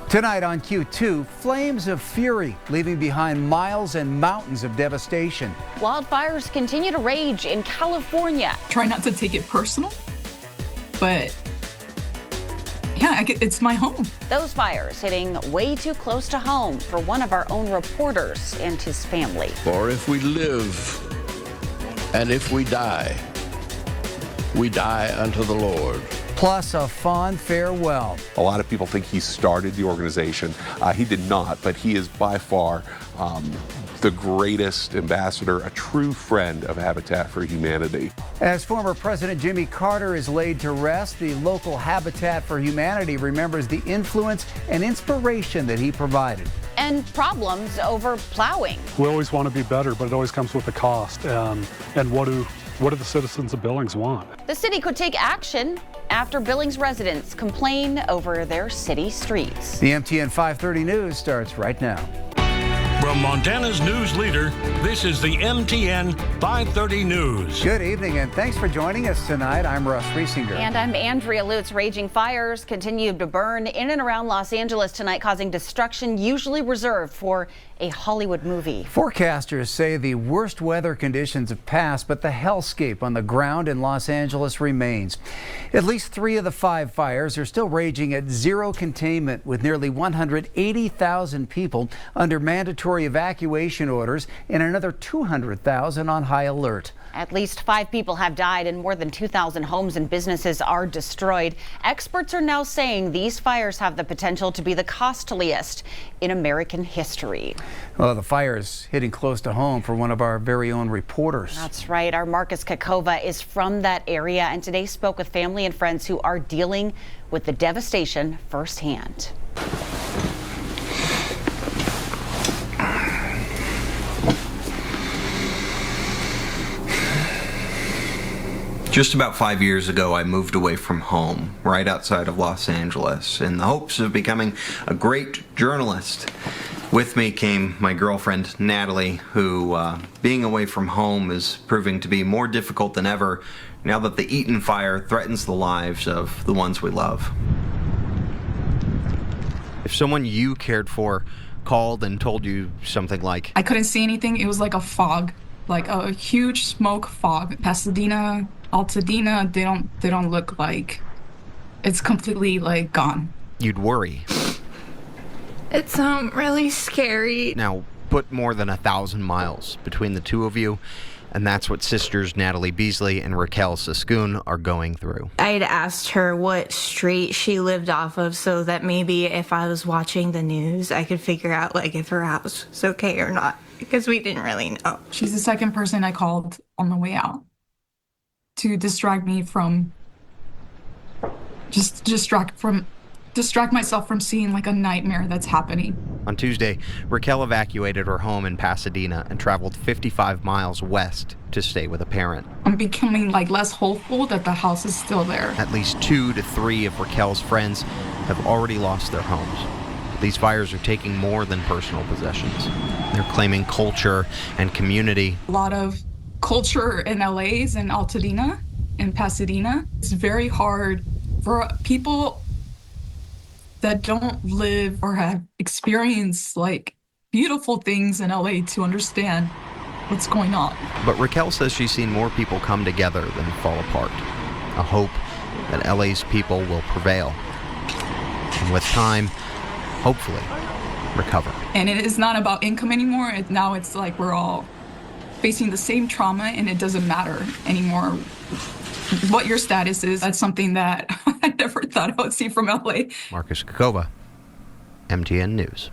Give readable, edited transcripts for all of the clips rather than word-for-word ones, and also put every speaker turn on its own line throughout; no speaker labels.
Tonight on Q2, flames of fury leaving behind miles and mountains of devastation.
Wildfires continue to rage in California.
Try not to take it personal, but yeah, it's my home.
Those fires hitting way too close to home for one of our own reporters and his family.
For if we live and if we die unto the Lord.
Plus a fond farewell.
A lot of people think he started the organization. He did not, but he is by far the greatest ambassador, a true friend of Habitat for Humanity.
As former President Jimmy Carter is laid to rest, the local Habitat for Humanity remembers the influence and inspiration that he provided.
And problems over plowing.
We always want to be better, but it always comes with a cost. And what do the citizens of Billings want?
The city could take action after Billings residents complain over their city streets.
The MTN 530 News starts right now.
From Montana's news leader, this is the MTN 530 News.
Good evening and thanks for joining us tonight. I'm Russ Riesinger.
And I'm Andrea. Lutz. Raging fires continue to burn in and around Los Angeles tonight, causing destruction usually reserved for a Hollywood movie.
Forecasters say the worst weather conditions have passed, but the hellscape on the ground in Los Angeles remains. At least 3 of the 5 fires are still raging at zero containment, with nearly 180,000 people under mandatory evacuation orders and another 200,000 on high alert.
At least 5 people have died and more than 2,000 homes and businesses are destroyed. Experts are now saying these fires have the potential to be the costliest in American history.
Well, the fire is hitting close to home for one of our very own reporters.
That's right. Our Marcus Kakova is from that area and today spoke with family and friends who are dealing with the devastation firsthand.
Just about 5 years ago, I moved away from home, right outside of Los Angeles, in the hopes of becoming a great journalist. With me came my girlfriend, Natalie, who, being away from home is proving to be more difficult than ever now that the Eaton fire threatens the lives of the ones we love. If someone you cared for called and told you something like,
I couldn't see anything. It was like a fog, like a huge smoke fog. Pasadena, Altadena, they don't look like it's completely like gone.
You'd worry.
It's really scary.
Now, put more than 1,000 miles between the two of you, and that's what sisters Natalie Beasley and Raquel Sascoon are going through.
I'd asked her what street she lived off of so that maybe if I was watching the news, I could figure out like if her house was okay or not, because we didn't really know.
She's the second person I called on the way out to distract me from, distract myself from seeing like a nightmare that's happening.
On Tuesday, Raquel evacuated her home in Pasadena and traveled 55 miles west to stay with a parent.
I'm becoming like less hopeful that the house is still there.
At least 2 to 3 of Raquel's friends have already lost their homes. These fires are taking more than personal possessions. They're claiming culture and community.
A lot of culture in LA's and Altadena and Pasadena. It's very hard for people that don't live or have experienced like beautiful things in LA to understand what's going on.
But Raquel says she's seen more people come together than fall apart. A hope that LA's people will prevail. And with time, hopefully, recover.
And it is not about income anymore. Now it's like we're all facing the same trauma and it doesn't matter anymore what your status is. That's something that I never thought I would see from LA.
Marcus Kakova, MTN News.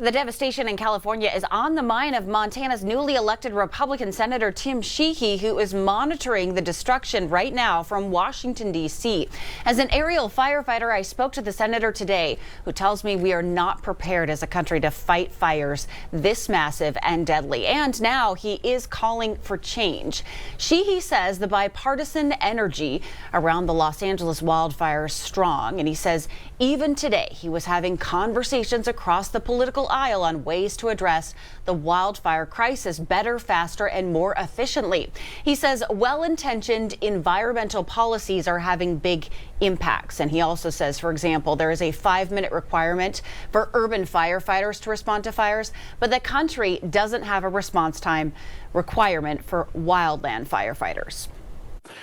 The devastation in California is on the mind of Montana's newly elected Republican Senator Tim Sheehy, who is monitoring the destruction right now from Washington, D.C. As an aerial firefighter, I spoke to the senator today, who tells me we are not prepared as a country to fight fires this massive and deadly. And now he is calling for change. Sheehy says the bipartisan energy around the Los Angeles wildfire is strong, and he says even today he was having conversations across the political aisle on ways to address the wildfire crisis better, faster, and more efficiently. He says well-intentioned environmental policies are having big impacts. And he also says, for example, there is a 5-minute requirement for urban firefighters to respond to fires, but the country doesn't have a response time requirement for wildland firefighters.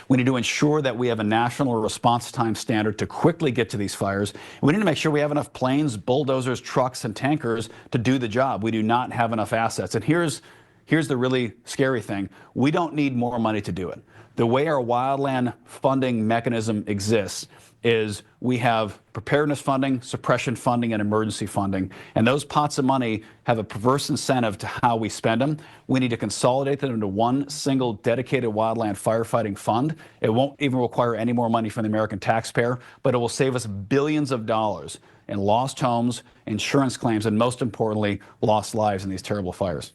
We need to ensure that we have a national response time standard to quickly get to these fires. We need to make sure we have enough planes, bulldozers, trucks, and tankers to do the job. We do not have enough assets. And here's the really scary thing. We don't need more money to do it. The way our wildland funding mechanism exists is we have preparedness funding, suppression funding, and emergency funding. And those pots of money have a perverse incentive to how we spend them. We need to consolidate them into one single dedicated wildland firefighting fund. It won't even require any more money from the American taxpayer, but it will save us billions of dollars in lost homes, insurance claims, and most importantly, lost lives in these terrible fires.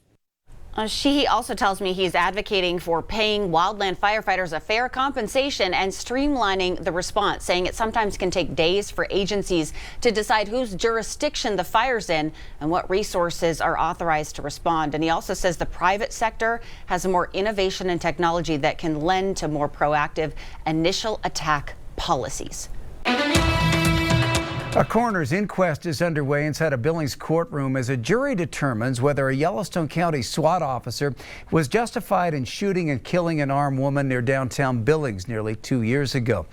She also tells me he's advocating for paying wildland firefighters a fair compensation and streamlining the response, saying it sometimes can take days for agencies to decide whose jurisdiction the fire's in and what resources are authorized to respond. And he also says the private sector has more innovation and technology that can lend to more proactive initial attack policies.
A coroner's inquest is underway inside a Billings courtroom as a jury determines whether a Yellowstone County SWAT officer was justified in shooting and killing an armed woman near downtown Billings nearly 2 years ago.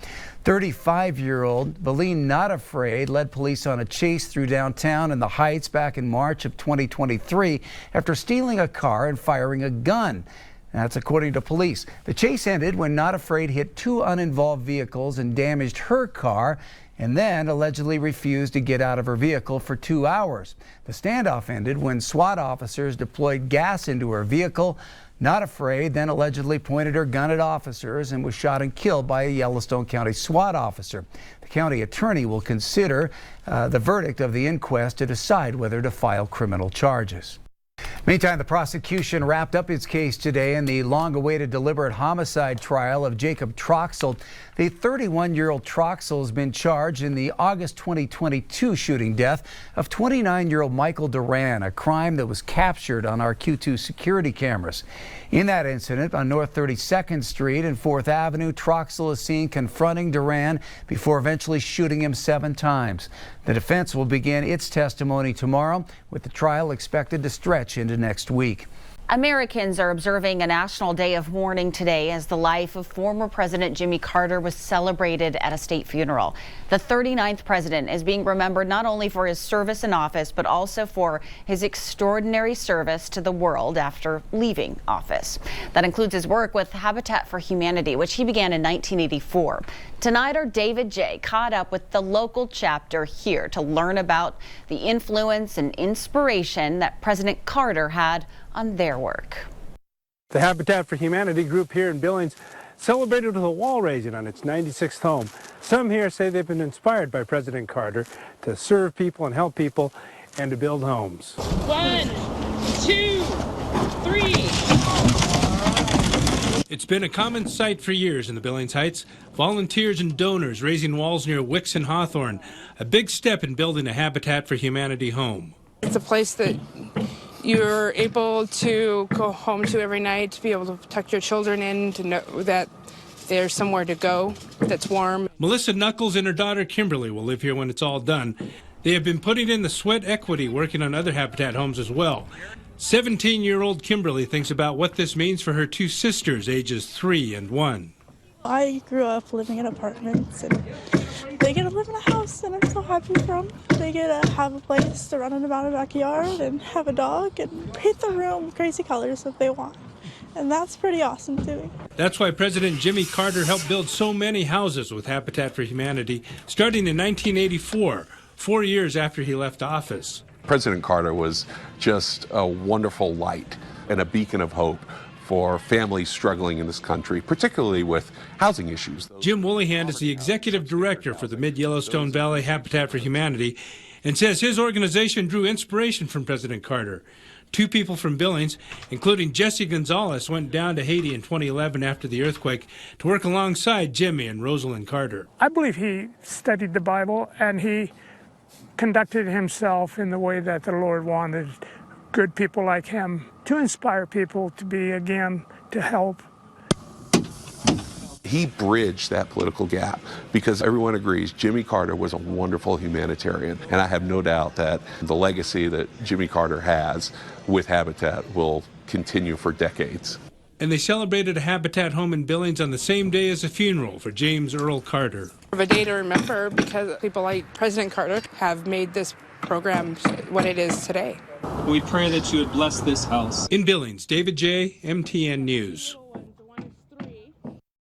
35-year-old Valine Not Afraid led police on a chase through downtown and the Heights back in March of 2023 after stealing a car and firing a gun. That's according to police. The chase ended when Not Afraid hit 2 uninvolved vehicles and damaged her car, and then allegedly refused to get out of her vehicle for 2 hours. The standoff ended when SWAT officers deployed gas into her vehicle. Not Afraid then allegedly pointed her gun at officers and was shot and killed by a Yellowstone County SWAT officer. The county attorney will consider the verdict of the inquest to decide whether to file criminal charges. Meantime, the prosecution wrapped up its case today in the long-awaited deliberate homicide trial of Jacob Troxel. The 31-year-old Troxel has been charged in the August 2022 shooting death of 29-year-old Michael Duran, a crime that was captured on our Q2 security cameras. In that incident on North 32nd Street and 4th Avenue, Troxel is seen confronting Duran before eventually shooting him 7 times. The defense will begin its testimony tomorrow, with the trial expected to stretch into next week.
Americans are observing a national day of mourning today as the life of former President Jimmy Carter was celebrated at a state funeral. The 39th president is being remembered not only for his service in office, but also for his extraordinary service to the world after leaving office. That includes his work with Habitat for Humanity, which he began in 1984. Tonight, our David J. caught up with the local chapter here to learn about the influence and inspiration that President Carter had on their work.
The Habitat for Humanity group here in Billings celebrated with a wall raising on its 96th home. Some here say they've been inspired by President Carter to serve people and help people and to build homes.
1, 2, 3. It's been a common sight for years in the Billings Heights. Volunteers and donors raising walls near Wicks and Hawthorne. A big step in building a Habitat for Humanity home.
It's a place that you're able to go home to every night, to be able to tuck your children in, to know that there's somewhere to go that's warm.
Melissa Knuckles and her daughter Kimberly will live here when it's all done. They have been putting in the sweat equity working on other Habitat homes as well. 17-year-old Kimberly thinks about what this means for her 2 sisters, ages 3 and 1.
I grew up living in apartments, and they get to live in a house, and I'm so happy for them. They get to have a place to run in about a backyard and have a dog and paint the room crazy colors if they want. And that's pretty awesome too.
That's why President Jimmy Carter helped build so many houses with Habitat for Humanity, starting in 1984, 4 years after he left office.
President Carter was just a wonderful light and a beacon of hope for families struggling in this country, particularly with housing issues.
Jim Woollyhand is the executive director for the Mid-Yellowstone Valley Habitat for Humanity and says his organization drew inspiration from President Carter. 2 people from Billings, including Jesse Gonzalez, went down to Haiti in 2011 after the earthquake to work alongside Jimmy and Rosalind Carter.
I believe he studied the Bible and he conducted himself in the way that the Lord wanted good people like him to inspire people to be, again, to help.
He bridged that political gap because everyone agrees Jimmy Carter was a wonderful humanitarian. And I have no doubt that the legacy that Jimmy Carter has with Habitat will continue for decades.
And they celebrated a Habitat home in Billings on the same day as a funeral for James Earl Carter.
A day to remember because people like President Carter have made this program what it is today.
We pray that you would bless this house.
In Billings, David J., MTN News.